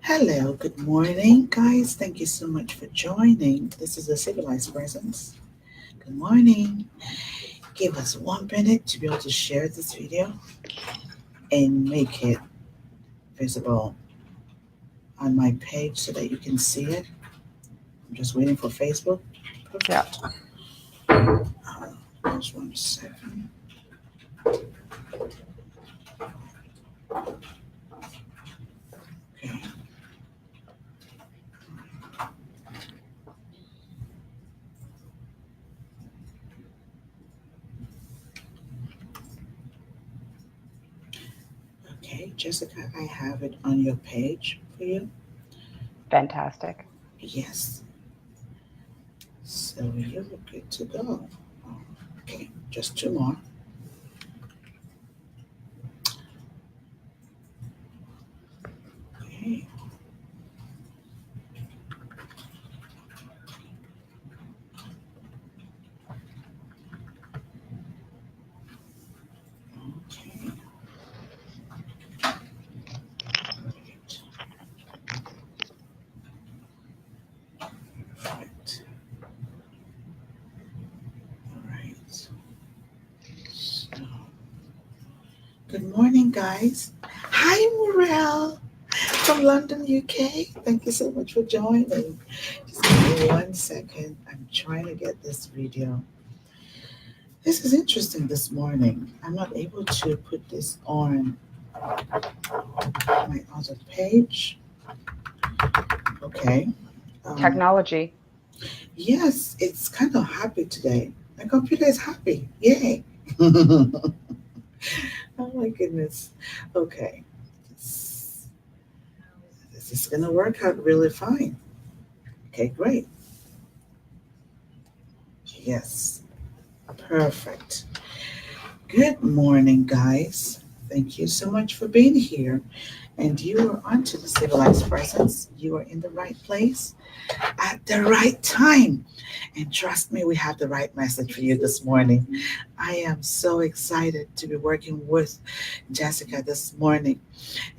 Hello, good morning, guys. Thank you so much for joining. This is the Civilized Presence. Good morning. Give us 1 minute to be able to share this video and make it visible on my page so that you can see it. I'm just waiting for Facebook. Yeah. Perfect. Just 1 second. Okay. Okay, Jessica, I have it on your page for you. Fantastic. Yes. So you're good to go. Okay, just two more. Okay. Okay. Right. Right. All right. So, good morning, guys. Hi, Morel from London, UK. Thank you so much for joining. Just give me 1 second. I'm trying to get this video. This is interesting this morning. I'm not able to put this on my other page. Okay. Um, Technology. yes, it's kind of happy today. My computer is happy. Yay. Oh my goodness. Okay. This, this is going to work out really fine. Okay, great. Yes, perfect. Good morning, guys. Thank you so much for being here. And you are onto the Civilized Presence. You are in the right place at the right time. And trust me, we have the right message for you this morning. I am so excited to be working with Jessica this morning.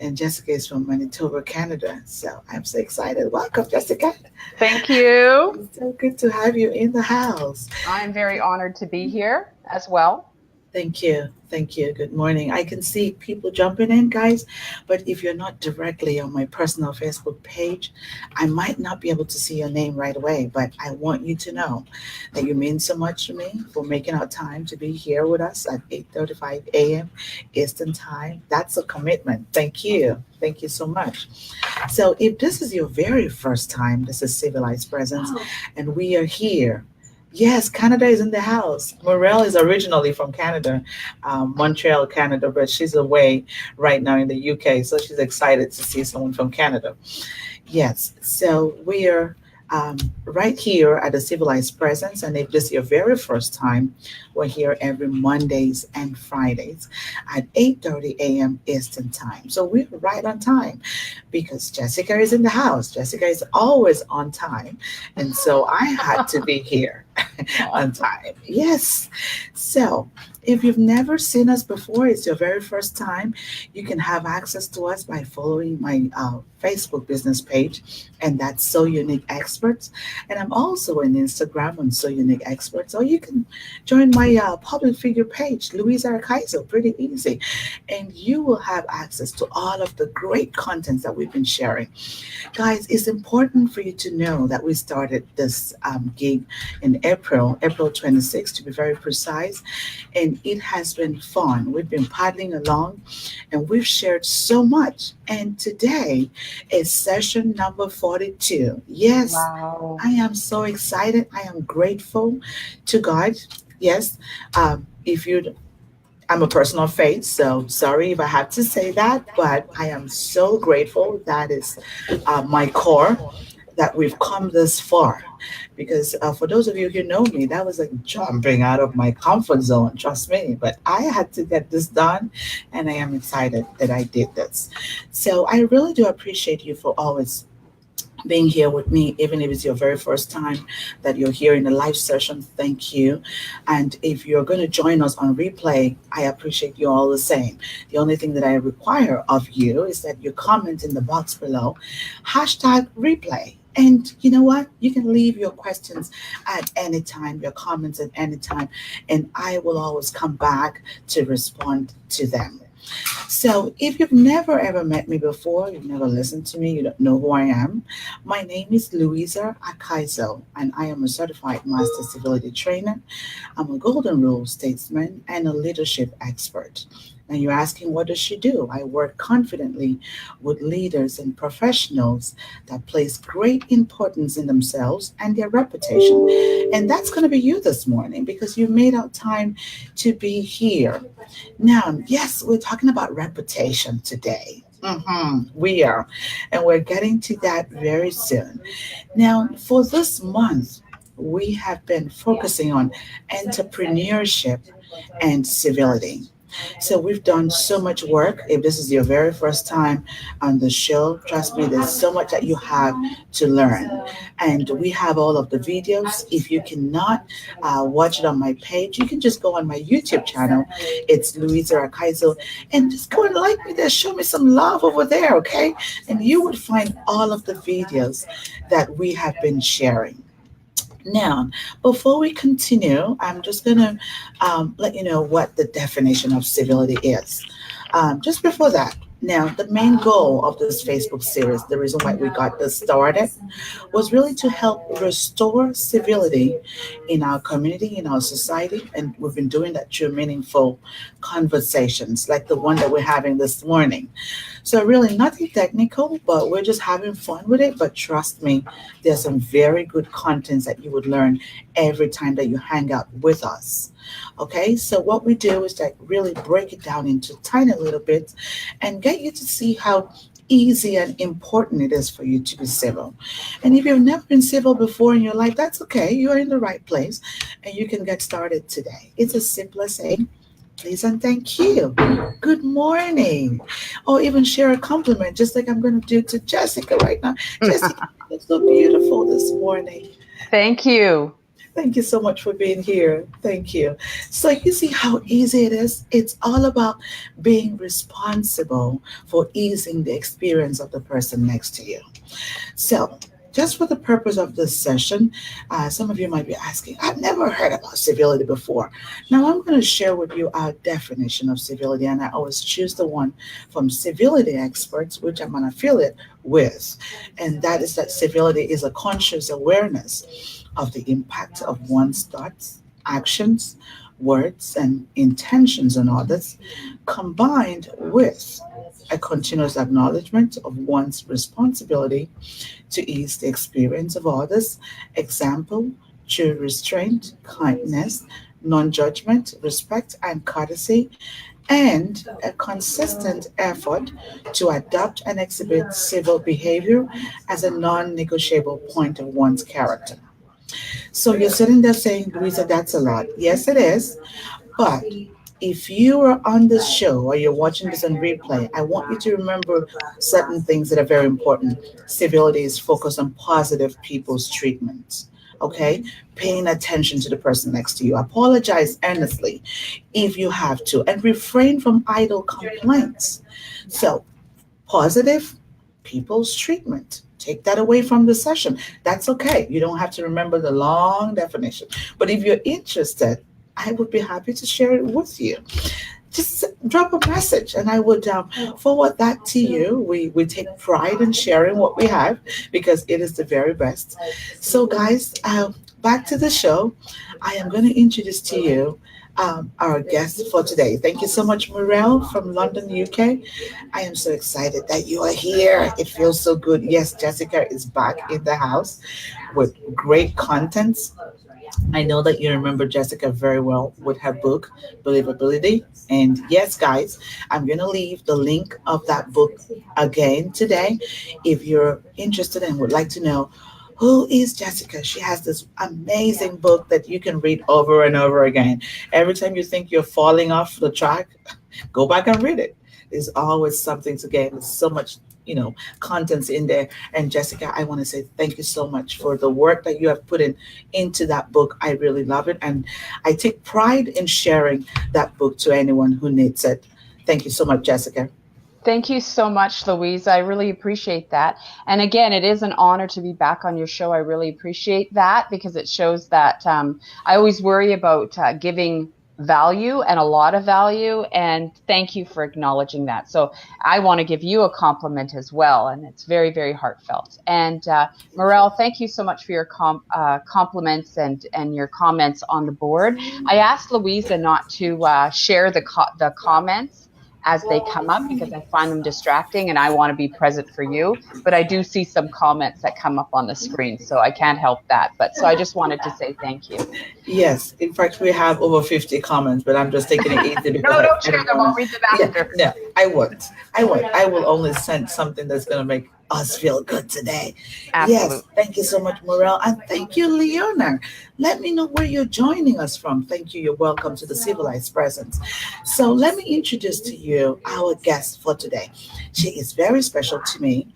And Jessica is from Manitoba, Canada. So I'm so excited. Welcome, Jessica. Thank you. It's so good to have you in the house. I'm very honored to be here as well. Thank you. Thank you. Good morning. I can see people jumping in, guys, but if you're not directly on my personal Facebook page, I might not be able to see your name right away, but I want you to know that you mean so much to me for making our time to be here with us at 8:35 a.m. Eastern Time. That's a commitment. Thank you. Thank you so much. So, if this is your very first time, this is Civilized Presence, and we are here. Yes, Canada is in the house. Morel is originally from Canada, Montreal, Canada, but she's away right now in the UK. So she's excited to see someone from Canada. Yes, so we are right here at the Civilized Presence, and if this is your very first time, we're here every Mondays and Fridays at 8:30 a.m. Eastern Time. So we're right on time because Jessica is in the house. Jessica is always on time, and so I had to be here on time. Yes. So if you've never seen us before, it's your very first time, you can have access to us by following my Facebook business page, and that's So Unique Experts. And I'm also on Instagram on So Unique Experts, or you can join my public figure page, Louisa Akaiso, pretty easy. And you will have access to all of the great content that we've been sharing. Guys, it's important for you to know that we started this gig in April 26th to be very precise, and it has been fun. We've been paddling along and we've shared so much. And today is session number 42. Yes, Wow. I am so excited. I am grateful to God. Yes, if you I'm a person of faith, so sorry if I have to say that, but I am so grateful. That is my core that we've come this far. Because for those of you who know me, that was like jumping out of my comfort zone, trust me. But I had to get this done, and I am excited that I did this. So I really do appreciate you for always being here with me, even if it's your very first time that you're here in the live session. Thank you. And if you're going to join us on replay, I appreciate you all the same. The only thing that I require of you is that you comment in the box below, hashtag replay. And you know what? You can leave your questions at any time, your comments at any time, and I will always come back to respond to them. So, if you've never ever met me before, you've never listened to me, you don't know who I am, my name is Louisa Akaiso, and I am a certified master civility trainer. I'm a golden rule statesman and a leadership expert. Now, you're asking, what does she do? I work confidently with leaders and professionals that place great importance in themselves and their reputation. And that's going to be you this morning because you made out time to be here. Now, yes, we're talking about reputation today. We are. And we're getting to that very soon. Now, for this month, we have been focusing on entrepreneurship and civility. So we've done so much work. If this is your very first time on the show, trust me, there's so much that you have to learn. And we have all of the videos. If you cannot watch it on my page, you can just go on my YouTube channel. It's Louisa Akaiso. And just go and like me there. Show me some love over there, okay? And you would find all of the videos that we have been sharing. Now, before we continue, I'm just going to let you know what the definition of civility is. Just before that, now, the main goal of this Facebook series, the reason why we got this started, was really to help restore civility in our community, in our society. And we've been doing that through meaningful conversations like the one that we're having this morning. So, really, nothing technical, but we're just having fun with it. But trust me, there's some very good contents that you would learn every time that you hang out with us. Okay, so what we do is that really break it down into tiny little bits and get you to see how easy and important it is for you to be civil. And if you've never been civil before in your life, that's okay. You're in the right place and you can get started today. It's as simple as saying, please and thank you. Good morning. Or even share a compliment, just like I'm going to do to Jessica right now. Jessica, you look so beautiful this morning. Thank you. Thank you so much for being here. Thank you. So, you see how easy it is? It's all about being responsible for easing the experience of the person next to you. So, just for the purpose of this session, some of you might be asking, I've never heard about civility before. Now, I'm going to share with you our definition of civility, and I always choose the one from civility experts, which I'm an affiliate with. And that is that civility is a conscious awareness of the impact of one's thoughts, actions, words, and intentions on others, combined with a continuous acknowledgement of one's responsibility to ease the experience of others. Example, true restraint, kindness, non judgment, respect, and courtesy, and a consistent effort to adopt and exhibit civil behavior as a non negotiable point of one's character. So you're sitting there saying, Louisa, that's a lot. Yes, it is. But if you are on this show or you're watching this on replay, I want you to remember certain things that are very important. Civility is focused on positive people's treatment. Okay? Paying attention to the person next to you. Apologize earnestly if you have to, and refrain from idle complaints. So, positive people's treatment. Take that away from the session. That's okay. You don't have to remember the long definition. But if you're interested, I would be happy to share it with you. Just drop a message and I would forward that to you. We take pride in sharing what we have because it is the very best. So, guys, back to the show. I am going to introduce to you our guest for today. Thank you so much, Morel from London, UK. I am so excited that you are here. It feels so good. Yes, Jessica is back in the house with great contents. I know that you remember Jessica very well with her book, Believability. And yes, guys, I'm going to leave the link of that book again today. If you're interested and would like to know who is Jessica, she has this amazing book that you can read over and over again. Every time you think you're falling off the track, go back and read it. There's always something to gain. There's so much contents in there. And Jessica, I want to say thank you so much for the work that you have put in into that book. I really love it, and I take pride in sharing that book to anyone who needs it. Thank you so much, Jessica. Thank you so much, Louise. I really appreciate that. And again, it is an honor to be back on your show. I really appreciate that because it shows that I always worry about giving value and a lot of value. And thank you for acknowledging that. So I want to give you a compliment as well. And it's very, very heartfelt. And Morel, thank you so much for your compliments and your comments on the board. I asked Louisa not to share the comments as they come up because I find them distracting and I want to be present for you. But I do see some comments that come up on the screen, so I can't help that. But so I just wanted to say thank you. Yes, in fact, we have over 50 comments, but I'm just taking it easy because No, I don't share don't them. I'll want read them to. after. Yeah, I won't. I won't. I will only send something that's going to make us feel good today. Yes, Absolutely. thank you so much, Morel, and thank you, Leona. Let me know where you're joining us from. Thank you. You're welcome to the Civilized Presence. So let me introduce to you our guest for today. She is very special to me,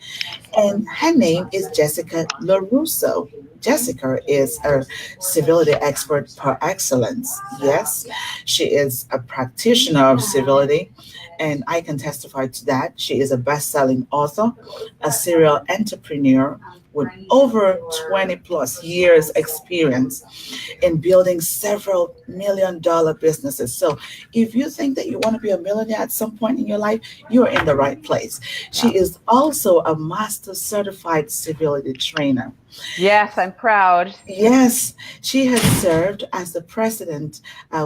and her name is Jessica Lorusso. Jessica is a civility expert par excellence. Yes, she is a practitioner of civility, and I can testify to that. She is a best selling author, a serial entrepreneur with over 20 plus years experience in building several $1 million businesses. So if you think that you want to be a millionaire at some point in your life, you're in the right place. Yeah. She is also a master certified civility trainer. Yes, I'm proud. Yes, she has served as the president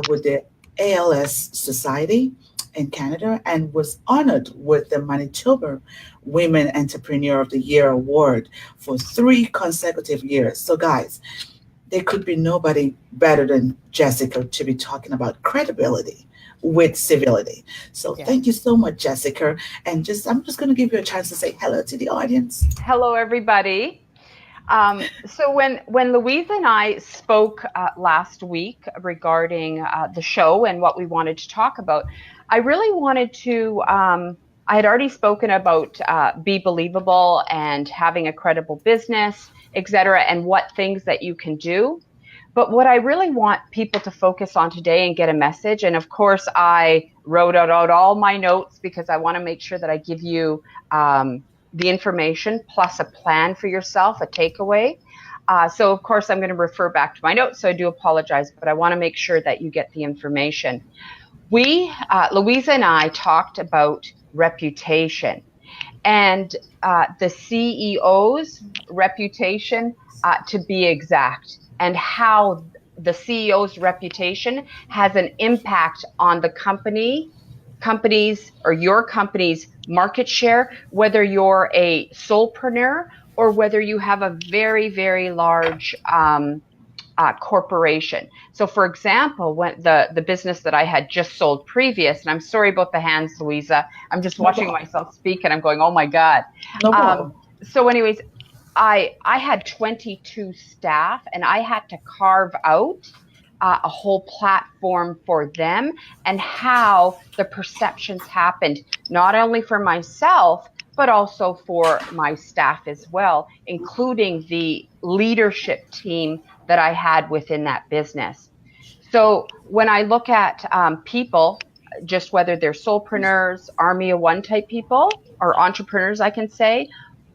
with the ALS Society in Canada and was honored with the Manitoba Women Entrepreneur of the Year award for 3 consecutive years. So, guys, there could be nobody better than Jessica to be talking about credibility with civility. So, Yes. thank you so much, Jessica. And I'm just going to give you a chance to say hello to the audience. Hello, everybody. So when Louise and I spoke last week regarding the show and what we wanted to talk about, I really wanted to. I had already spoken about be believable and having a credible business, et cetera, and what things that you can do. But what I really want people to focus on today and get a message, and of course, I wrote out all my notes because I want to make sure that I give you the information plus a plan for yourself, a takeaway. So, of course, I'm going to refer back to my notes, so I do apologize, but I want to make sure that you get the information. Louisa and I talked about reputation and the CEO's reputation, to be exact, and how the CEO's reputation has an impact on the companies or your company's market share, whether you're a solopreneur or whether you have a very, very large corporation. So, for example, when the business that I had just sold previous, and I'm sorry about the hands, Louisa, I'm just No watching problem. myself speak and I'm going, oh my God. No Um, problem. so, anyways, I had 22 staff and I had to carve out a whole platform for them and how the perceptions happened, not only for myself, but also for my staff as well, including the leadership team that I had within that business. So when I look at people, just whether they're solopreneurs, Army of One type people, or entrepreneurs, I can say,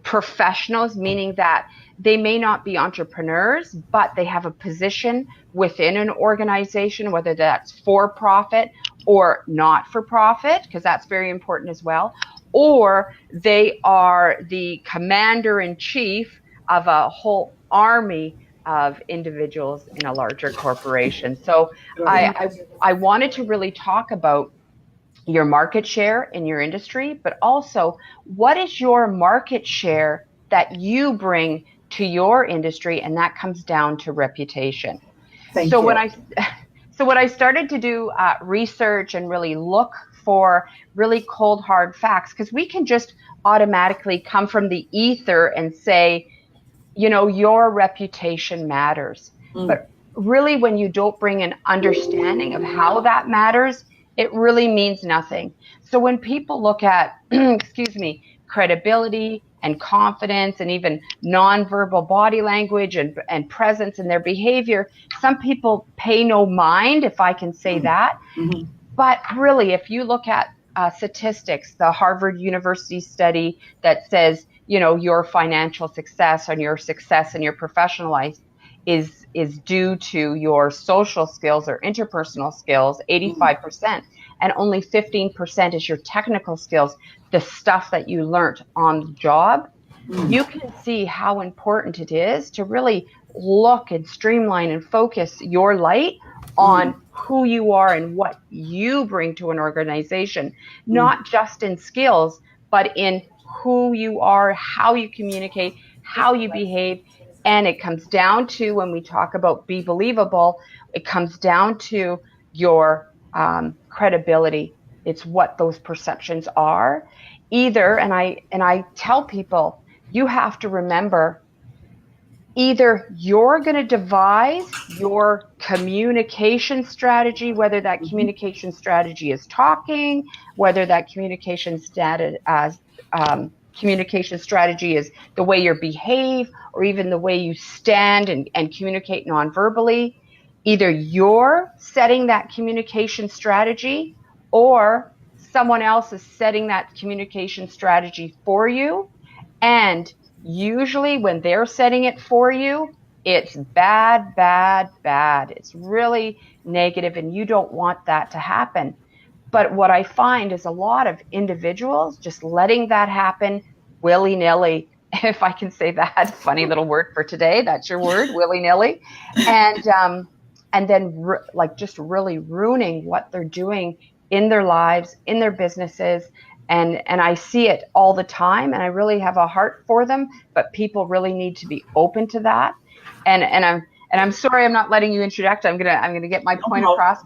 professionals, meaning that they may not be entrepreneurs, but they have a position within an organization, whether that's for profit or not for profit, because that's very important as well, or they are the commander in chief of a whole army of individuals in a larger corporation. So Right. I wanted to really talk about your market share in your industry, but also what is your market share that you bring to your industry, and that comes down to reputation. So Thank when you. I so when I started to do research and really look for really cold hard facts, because we can just automatically come from the ether and say, your reputation matters. Mm. But really, when you don't bring an understanding of how that matters, it really means nothing. So when people look at, excuse me, credibility and confidence and even nonverbal body language and presence in their behavior. Some people pay no mind, if I can say that. Mm-hmm. But really, if you look at statistics, the Harvard University study that says, your financial success and your success in your professional life is due to your social skills or interpersonal skills, 85%, and only 15% is your technical skills, the stuff that you learned on the job. You can see how important it is to really look and streamline and focus your light on who you are and what you bring to an organization, not just in skills, but in who you are, how you communicate, how you behave. And it comes down to, when we talk about be believable, it comes down to your credibility. It's what those perceptions are. Either, and I tell people, you have to remember, either you're going to devise your communication strategy, whether that communication strategy is talking, whether that communication strategy is the way you behave, or even the way you stand and communicate non-verbally. Either you're setting that communication strategy, or someone else is setting that communication strategy for you. And usually when they're setting it for you, it's bad, bad, bad. It's really negative, and you don't want that to happen. But what I find is a lot of individuals just letting that happen willy-nilly, if I can say that, funny little word for today, that's your word, willy-nilly, and then just really ruining what they're doing in their lives, in their businesses. And I see it all the time, and I really have a heart for them, but people really need to be open to that. And I'm sorry I'm not letting you interject. I'm gonna get my point across.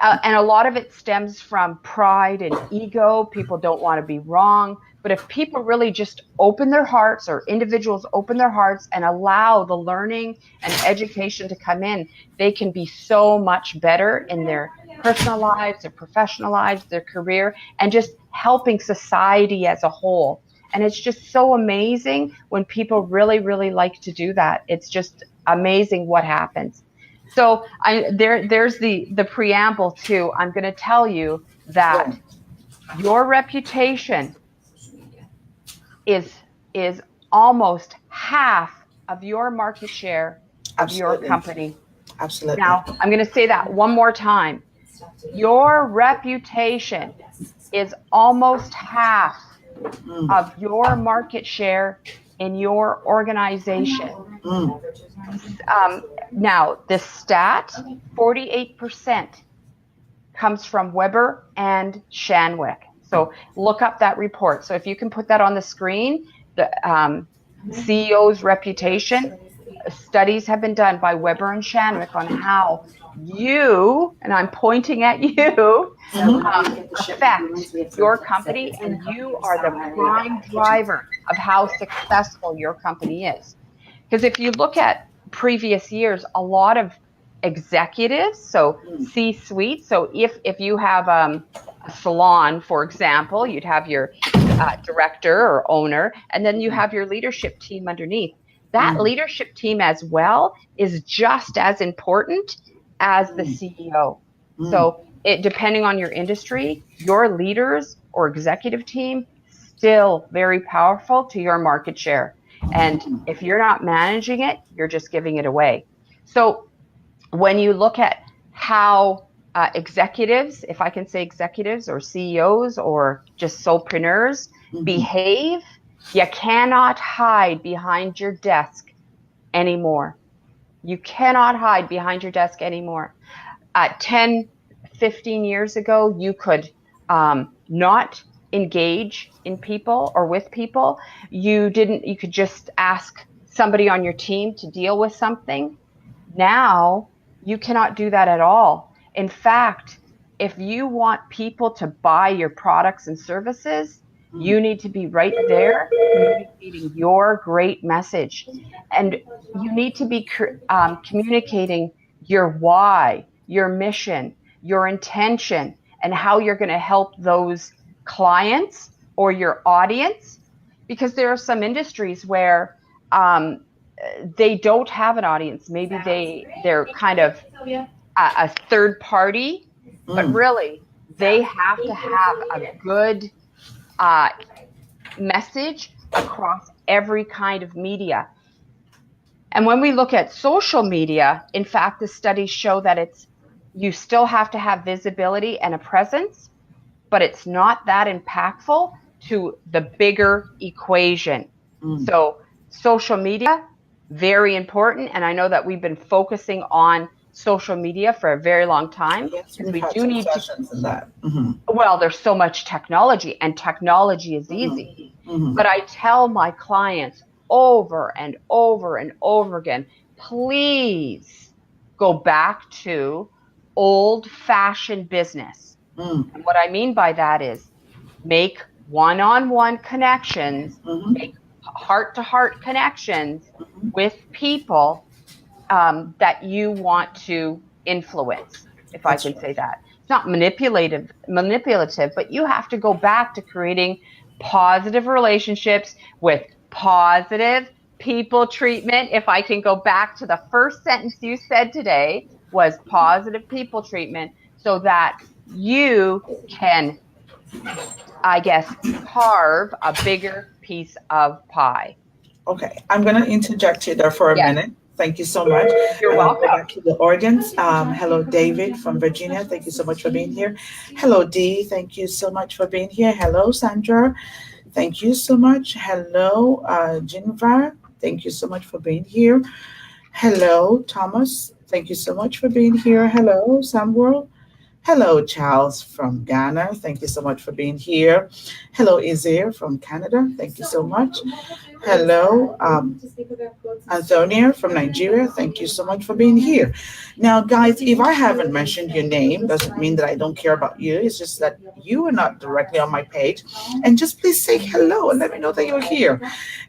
And a lot of it stems from pride and ego. People don't want to be wrong. But if people really just open their hearts, or individuals open their hearts and allow the learning and education to come in, they can be so much better in their personal lives, their professional lives, their career, and just helping society as a whole. And it's just so amazing when people really, really like to do that. It's just amazing what happens. So there's the preamble to, I'm going to tell you that your reputation is almost half of your market share of your company. Absolutely. Now, I'm going to say that one more time. Your reputation is almost half of your market share in your organization. Now, this stat, 48% comes from Weber and Shandwick. So look up that report. So if you can put that on the screen, the CEO's reputation, studies have been done by Weber and Shandwick on how you, and I'm pointing at you, affect your company, and you are the prime driver of how successful your company is. Because if you look at previous years, a lot of executives, so C-suite, so if you have a salon, for example, you'd have your director or owner, and then you have your leadership team underneath. That leadership team as well is just as important as the CEO. So depending on your industry, your leaders or executive team, still very powerful to your market share. And if you're not managing it, you're just giving it away. So when you look at how executives, if I can say executives or CEOs or just solopreneurs behave, you cannot hide behind your desk anymore. You cannot hide behind your desk anymore. 10, 15 years ago, you could not engage in people or with people. You could just ask somebody on your team to deal with something. Now, you cannot do that at all. In fact, if you want people to buy your products and services, you need to be right there communicating your great message. And you need to be communicating your why, your mission, your intention, and how you're going to help those clients or your audience because there are some industries where they don't have an audience. Maybe they're kind of a third party, but Mm. really they have to have a good uh, message across every kind of media. And when we look at social media, in fact, the studies show that you still have to have visibility and a presence, but it's not that impactful to the bigger equation. Mm. So social media, very important. And I know that we've been focusing on social media for a very long time Yes, because we've we had do some need to, sessions in that. Mm-hmm. well, there's so much technology and technology is easy. Mm-hmm. Mm-hmm. But I tell my clients over and over and over again, please go back to old fashioned business. Mm. And what I mean by that is make one-on-one connections, Mm-hmm. make heart-to-heart connections Mm-hmm. with people that you want to influence, if I That's can say right. that. It's not manipulative, but you have to go back to creating positive relationships with positive people treatment. If I can go back to the first sentence you said today was positive people treatment so that you can, I guess, carve a bigger piece of pie. Okay, I'm going to interject you there for a Yes, minute. Thank you so much. you're And I'll go welcome. back to the audience. Hello, David from Virginia. Thank you so much for being here. Hello, Dee. Thank you so much for being here. Hello, Sandra. Thank you so much. Hello, Jennifer. Thank you so much for being here. Hello, Thomas. Thank you so much for being here. Hello, Samworld. Hello, Charles from Ghana. Thank you so much for being here. Hello, Izir from Canada. Thank you so much. Hello, Antonia from Nigeria. Thank you so much for being here. Now, guys, if I haven't mentioned your name, doesn't mean that I don't care about you. It's just that you are not directly on my page. And just please say hello and let me know that you're here.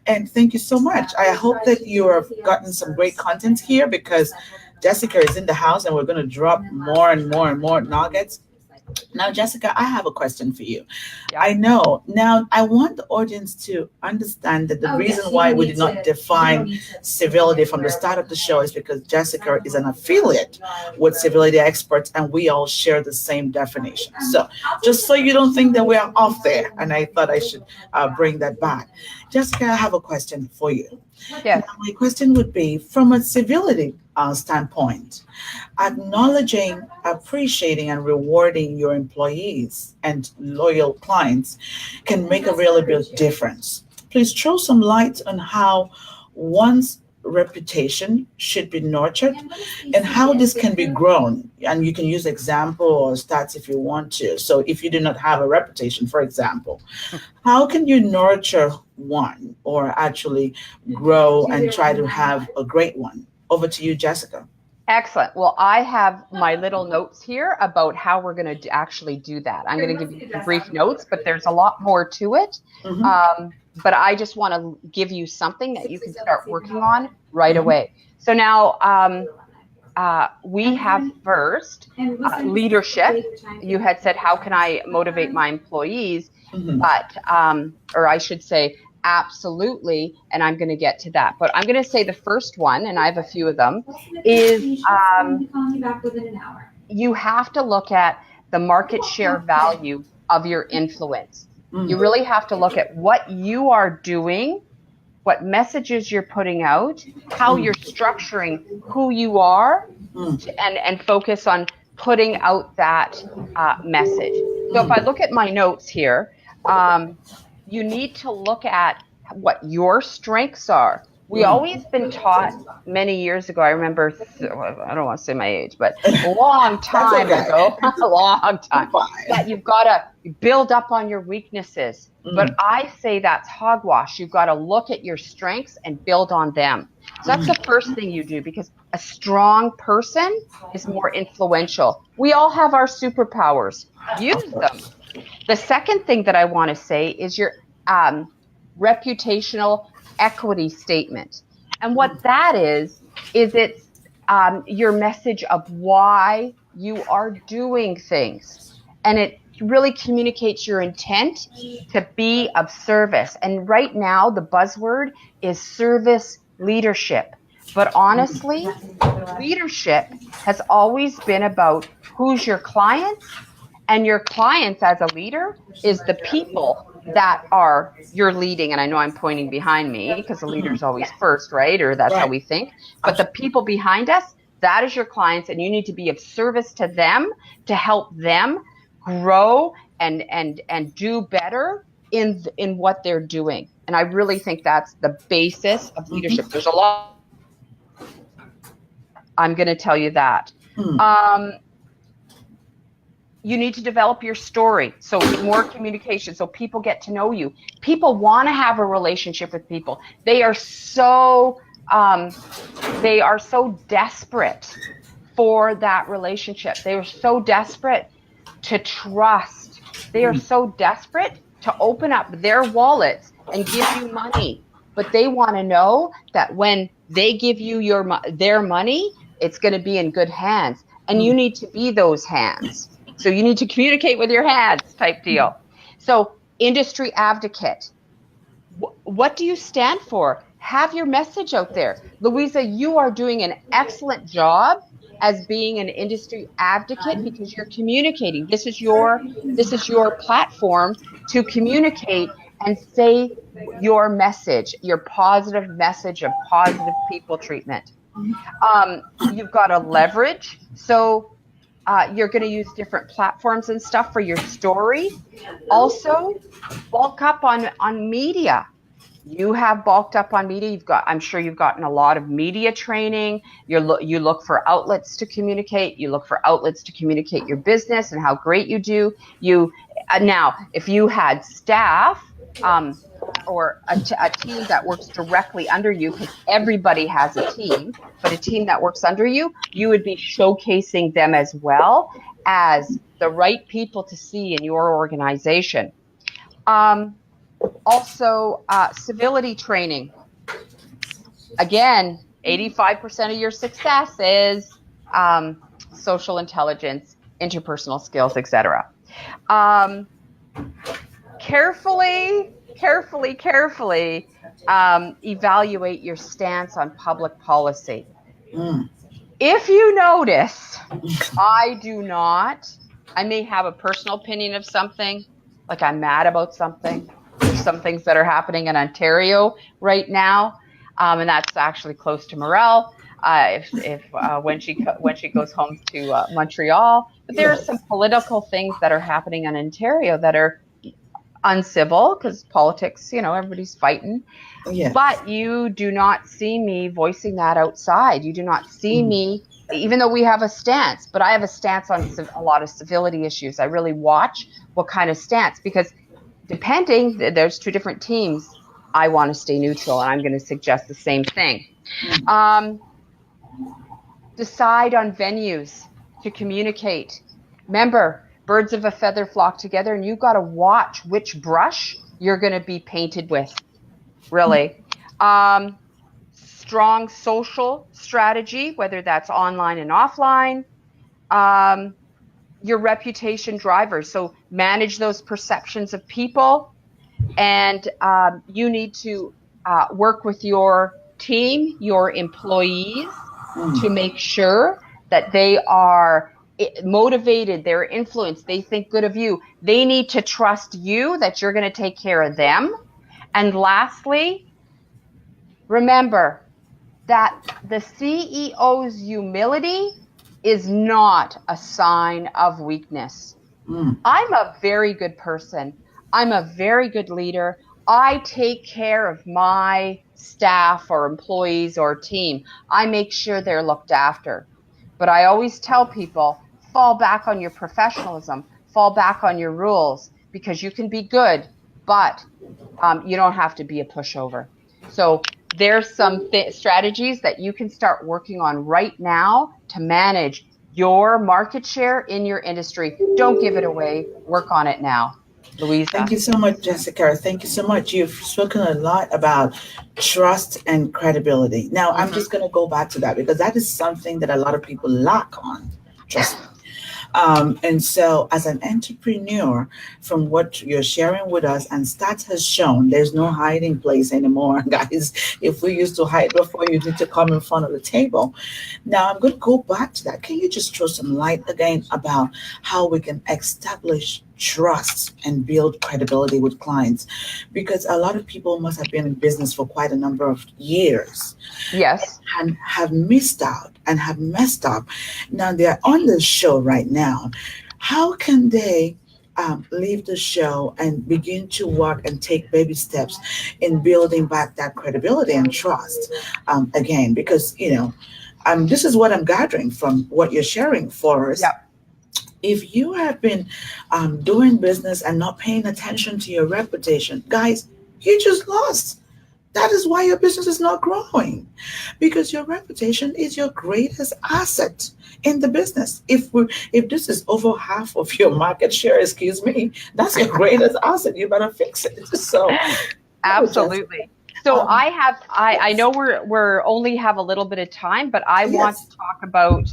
And thank you so much. I hope that you have gotten some great content here because Jessica is in the house and we're going to drop more and more and more nuggets. Now, Jessica, I have a question for you. Yeah. I know. Now, I want the audience to understand that the reason why we did not define civility from the start of the show is because Jessica is an affiliate with Civility Experts and we all share the same definition. So, just so you don't think that we are off there, and I thought I should bring that back. Jessica, I have a question for you. Now, Yes. my question would be from a civility standpoint, acknowledging, appreciating, and rewarding your employees and loyal clients can make a really big difference. Please throw some light on how one's reputation should be nurtured and how this can be grown. And you can use example or stats if you want to. So if you do not have a reputation, for example, how can you nurture one or actually grow and try to have a great one? Over to you, Jessica. Excellent. Well, I have my little notes here about how we're going to actually do that. I'm going to give you some brief notes, but there's a lot more to it. Mhm. But I just want to give you something that you can start working on right away. So now we have first leadership. You had said, how can I motivate my employees? Mhm. But, or I should say, absolutely. And I'm going to get to that. But I'm going to say the first one, and I have a few of them, is you have to look at the market share value of your influence. You Mm. really have to look at what you are doing, what messages you're putting out, how you're Mm. structuring who you are, Mm. and focus on putting out that message. So if I Mm. look at my notes here, you need to look at what your strengths are. We always been taught many years ago. I remember, I don't want to say my age, but a long That's time okay. ago, a long time, that Fine. you've got to build up on your weaknesses. But Mm. I say that's hogwash. You've got to look at your strengths and build on them. So that's the first thing you do because a strong person is more influential. We all have our superpowers. Use Of them. course. The second thing that I want to say is your reputational equity statement. And what that is it's your message of why you are doing things. And it really communicates your intent to be of service. And right now, the buzzword is service leadership. But honestly, leadership has always been about who's your clients, and your clients as a leader is the people that are you're leading. And I know I'm pointing behind me because the leader's always first, right? Or that's how Right. we think. But the people behind us, that is your clients, and you need to be of service to them to help them grow and do better in what they're doing. And I really think that's the basis of leadership. There's a lot I'm going to tell you that. Mm. Um, you need to develop your story. So more communication so people get to know you. People want to have a relationship with people. They are so desperate for that relationship. They are so desperate to trust. They are so desperate to open up their wallets and give you money. But they want to know that when they give you their money, it's going to be in good hands. And you need to be those hands. So you need to communicate with your hands type deal. So industry advocate. What do you stand for? Have your message out there. Louisa, you are doing an excellent job as being an industry advocate because you're communicating. This is your platform to communicate and say your message, your positive message of positive people treatment. You've got to leverage. So you're going to use different platforms and stuff for your story. Also, bulk up on media. You have bulked up on media. I'm sure you've gotten a lot of media training. You look for outlets to communicate. You look for outlets to communicate your business and how great you do. Now, if you had staff or a team that works directly under you, because everybody has a team, but a team that works under you, you would be showcasing them as well as the right people to see in your organization. Also, civility training. Again, 85% of your success is social intelligence, interpersonal skills, etc. Carefully evaluate your stance on public policy. If you notice, I do not. I may have a personal opinion of something, like I'm mad about something. There's some things that are happening in Ontario right now, and that's actually close to Morel. When she goes home to Montreal, but there are some political things that are happening in Ontario that are uncivil because politics, everybody's fighting. Yeah. But you do not see me voicing that outside. You do not see me, even though we have a stance, but I have a stance on a lot of civility issues. I really watch what kind of stance, because depending, there's two different teams. I want to stay neutral, and I'm going to suggest the same thing. Decide on venues to communicate. Remember, birds of a feather flock together, and you've got to watch which brush you're going to be painted with, really. Strong social strategy, whether that's online and offline. Your reputation drivers, so manage those perceptions of people, and you need to work with your team, your employees, to make sure that they are motivated, they're influenced, they think good of you. They need to trust you that you're going to take care of them. And lastly, remember that the CEO's humility is not a sign of weakness. I'm a very good person. I'm a very good leader. I take care of my staff or employees or team. I make sure they're looked after. But I always tell people, fall back on your professionalism, fall back on your rules, because you can be good, but you don't have to be a pushover. So there's some strategies that you can start working on right now to manage your market share in your industry. Don't give it away. Work on it now. Louisa. Thank you so much, Jessica. Thank you so much. You've spoken a lot about trust and credibility. Now, I'm just going to go back to that because that is something that a lot of people lack on. Trust me. And so, as an entrepreneur, from what you're sharing with us, and stats has shown there's no hiding place anymore, guys. If we used to hide before, you need to come in front of the table. Now, I'm going to go back to that. Can you just throw some light again about how we can establish trust and build credibility with clients? Because a lot of people must have been in business for quite a number of years Yes. and have missed out and have messed up. Now they're on the show right now. How can they leave the show and begin to work and take baby steps in building back that credibility and trust again? Because, this is what I'm gathering from what you're sharing for us. Yep. If you have been doing business and not paying attention to your reputation, guys, you just lost. That is why your business is not growing, because your reputation is your greatest asset in the business. If this is over half of your market share, excuse me, that's your greatest asset. You better fix it. So, I would just, Absolutely. So um, I yes, know we're only have a little bit of time, but I want to yes, talk about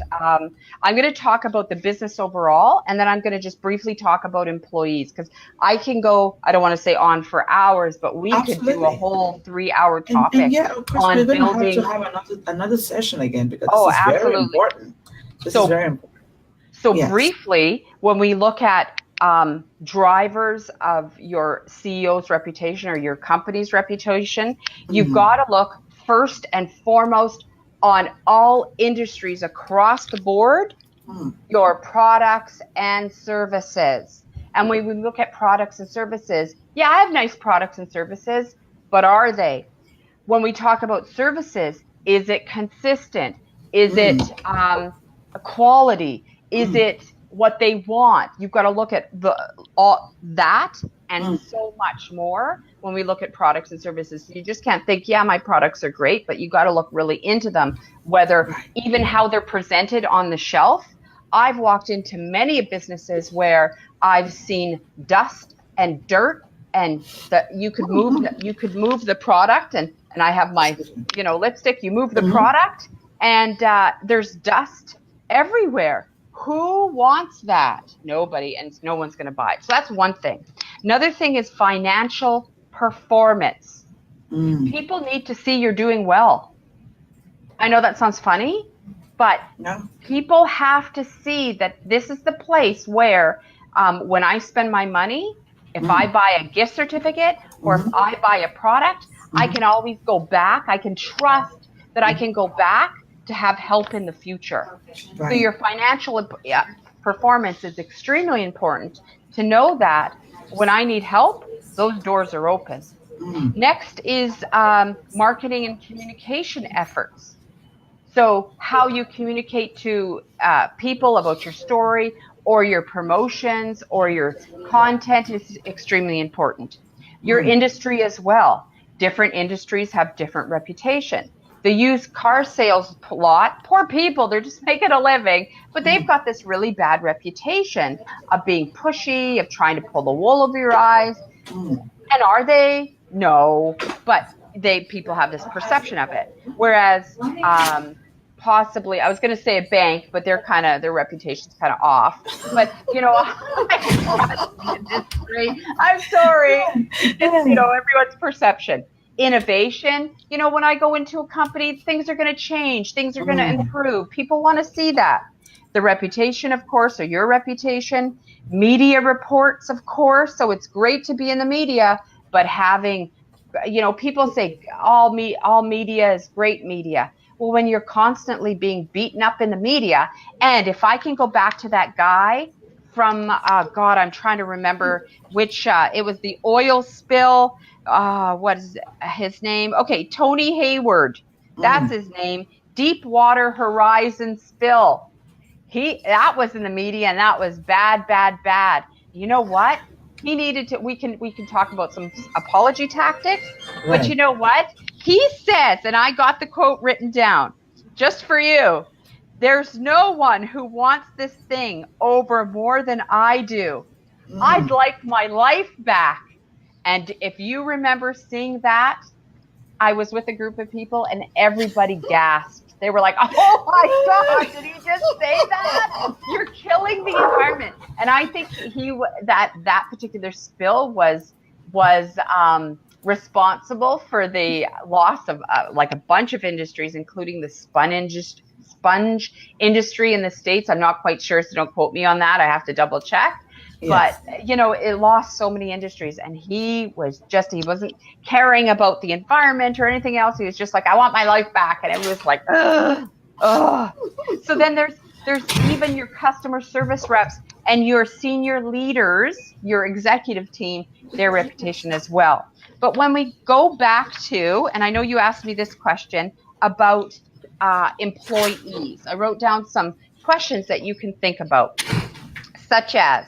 I'm going to talk about the business overall, and then I'm going to just briefly talk about employees, because I can go, I don't want to say on for hours, but we could do a absolutely. whole 3 hour And topic yeah, of course, we're on going to have to building. have another session again because this Oh, is very absolutely. important. This is So very important. So Yes. briefly, when we look at drivers of your CEO's reputation or your company's reputation, you've Mm, got to look first and foremost on all industries across the board, mm, your products and services. And when we look at products and services, yeah, I have nice products and services, but are they? When we talk about services, is it consistent? Is it mm, a quality? Is mm, it what they want? You've got to look at all that and mm. so much more when we look at products and services. You just can't think, yeah, my products are great, but you got to look really into them, whether Right. even how they're presented on the shelf. I've walked into many businesses where I've seen dust and dirt, and that you could move the product, and I have my Excuse me. lipstick. You move the Mm-hmm. product, and there's dust everywhere. Who wants that? Nobody, and no one's going to buy it. So that's one thing. Another thing is financial performance. Mm. People need to see you're doing well. I know that sounds funny, but No. people have to see that this is the place where, when I spend my money, if I Mm. buy a gift certificate or if Mm-hmm. I buy a product, I Mm-hmm. can always go back. I can trust that I can go back to have help in the future. So Right. your financial performance is extremely important to know that when I need help, those doors are open. Mm. Next is marketing and communication efforts. So, how you communicate to people about your story or your promotions or your content is extremely important. Your Mm. industry as well. Different industries have different reputation. The used car sales lot, poor people, they're just making a living, but they've Mm. got this really bad reputation of being pushy, of trying to pull the wool over your eyes. Mm. And are they? No, but people have this perception of it. Whereas possibly, I was going to say a bank, but their reputation's kind of off. But across the industry, I'm sorry, it's everyone's perception. Innovation, when I go into a company, things are going to change, things are going to Mm. improve. People want to see that. The reputation, of course, or your reputation, media reports, of course. So it's great to be in the media, but having, people say all media is great media. Well, when you're constantly being beaten up in the media, and if I can go back to that guy from, God, I'm trying to remember which, it was the oil spill. What is his name? Okay, Tony Hayward. That's Mm. his name. Deepwater Horizon spill. That was in the media, and that was bad, bad, bad. You know what? He needed to. We can talk about some apology tactics, but Right. you know what? He says, and I got the quote written down just for you. There's no one who wants this thing over more than I do. I'd Mm. like my life back. And if you remember seeing that, I was with a group of people and everybody gasped. They were like, "Oh my God, did he just say that? You're killing the environment." And I think that particular spill was responsible for the loss of like a bunch of industries, including the sponge industry in the States. I'm not quite sure, so don't quote me on that. I have to double check. But, Yes. it lost so many industries, and he wasn't caring about the environment or anything else. He was just like, I want my life back. And it was like, ugh, ugh. So then there's even your customer service reps and your senior leaders, your executive team, their reputation as well. But when we go back to, and I know you asked me this question about employees, I wrote down some questions that you can think about, such as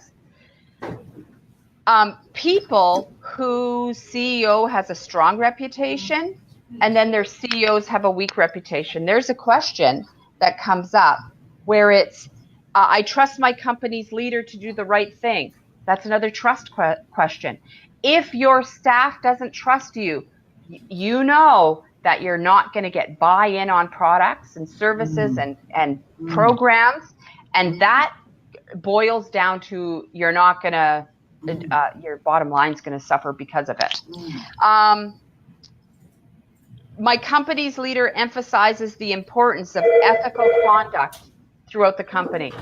people whose CEO has a strong reputation and then their CEOs have a weak reputation. There's a question that comes up where it's, I trust my company's leader to do the right thing. That's another trust question. If your staff doesn't trust you, you know that you're not going to get buy-in on products and services and programs. And that boils down to you're not going to, your bottom line's going to suffer because of it. My company's leader emphasizes the importance of ethical conduct throughout the company.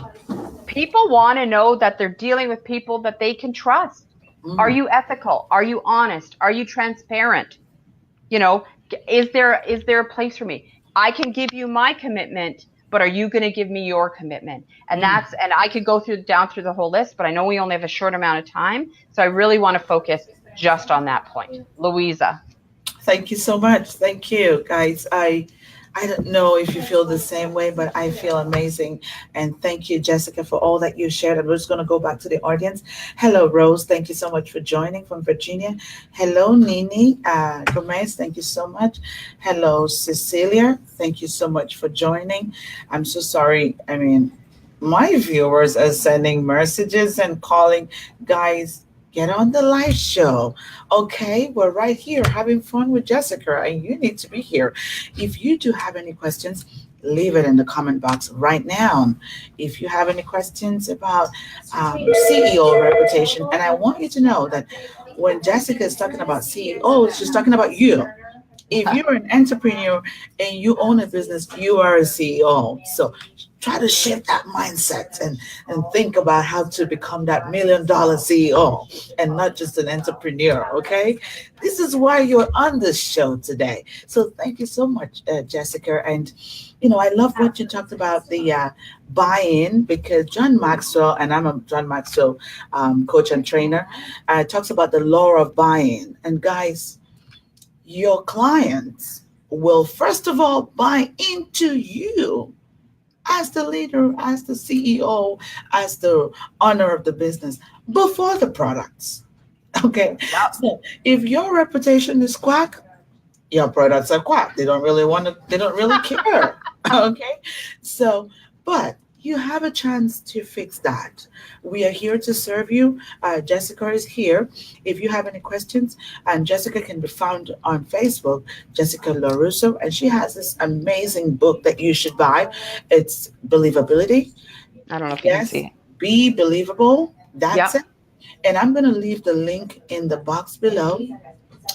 People want to know that they're dealing with people that they can trust. Are you ethical? Are you honest? Are you transparent? Is there a place for me? I can give you my commitment, but are you going to give me your commitment? And I could go down through the whole list, but I know we only have a short amount of time. So I really want to focus just on that point. Louisa. Thank you so much. Thank you, guys. I don't know if you feel the same way, but I feel amazing. And thank you, Jessica, for all that you shared. I'm just going to go back to the audience. Hello, Rose. Thank you so much for joining from Virginia. Hello, Nini Gomez. Thank you so much. Hello, Cecilia. Thank you so much for joining. I'm so sorry. I mean, my viewers are sending messages and calling. Guys, get on the live show. Okay, we're right here having fun with Jessica, and you need to be here. If you do have any questions, leave it in the comment box right now. If you have any questions about CEO reputation, and I want you to know that when Jessica is talking about CEO, she's talking about you. If you're an entrepreneur and you own a business, you are a CEO. So try to shift that mindset and think about how to become that $1 million CEO and not just an entrepreneur. Okay. This is why you're on this show today. So thank you so much, Jessica. And, I love what you talked about the buy-in, because John Maxwell, and I'm a John Maxwell coach and trainer, talks about the law of buy-in. And guys, your clients will first of all buy into you as the leader, as the CEO, as the owner of the business before the products. Okay. Yep. So if your reputation is quack, your products are quack. They don't really care. Okay. So, but you have a chance to fix that. We are here to serve you. Jessica is here. If you have any questions, and Jessica can be found on Facebook, Jessica Lorusso, and she has this amazing book that you should buy. It's Believability. I don't know if you can Yes, see it. be believable. That's Yep. it. And I'm going to leave the link in the box below.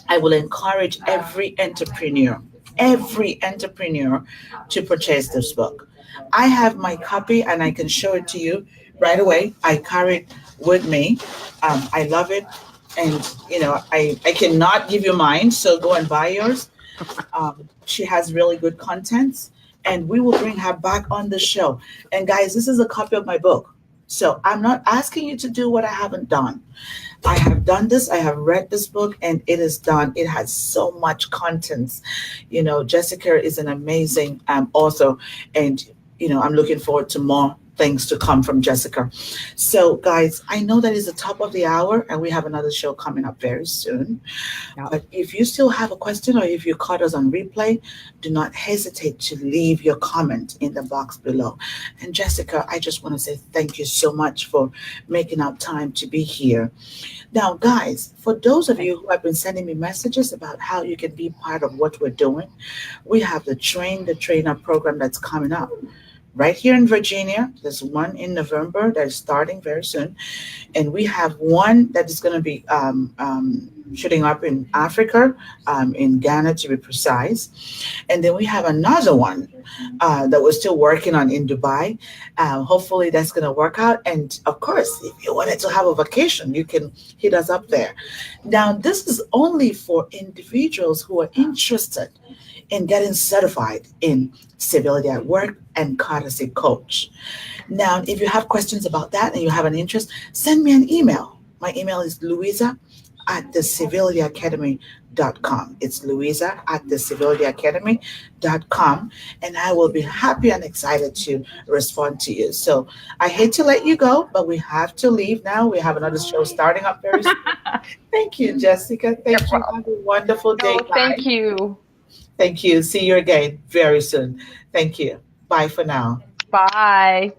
I will encourage every entrepreneur to purchase this book. I have my copy and I can show it to you right away. I carry it with me. I love it. And, I cannot give you mine, so go and buy yours. She has really good contents, and we will bring her back on the show. And guys, this is a copy of my book. So I'm not asking you to do what I haven't done. I have done this. I have read this book, and it is done. It has so much contents. Jessica is an amazing author, and I'm looking forward to more things to come from Jessica. So, guys, I know that is the top of the hour, and we have another show coming up very soon. Yeah. But if you still have a question or if you caught us on replay, do not hesitate to leave your comment in the box below. And Jessica, I just want to say thank you so much for making up time to be here. Now, guys, for those of Thank you who have been sending me messages about how you can be part of what we're doing, we have the Train the Trainer program that's coming up right here in Virginia. There's one in November that is starting very soon, and we have one that is going to be shooting up in Africa, in Ghana to be precise, and then we have another one that we're still working on in Dubai. Hopefully, that's going to work out. And of course, if you wanted to have a vacation, you can hit us up there. Now, this is only for individuals who are interested in getting certified in civility at work and courtesy coach. Now, if you have questions about that and you have an interest, send me an email. My email is Louisa at the civilityacademy.com. It's Louisa at the civilityacademy.com, and I will be happy and excited to respond to you. So I hate to let you go, but we have to leave now. We have another show starting up very soon. Thank you, Jessica. No Thank you. problem. Have a wonderful day, No, thank guys. you. Thank you. See you again very soon. Thank you. Bye for now. Bye.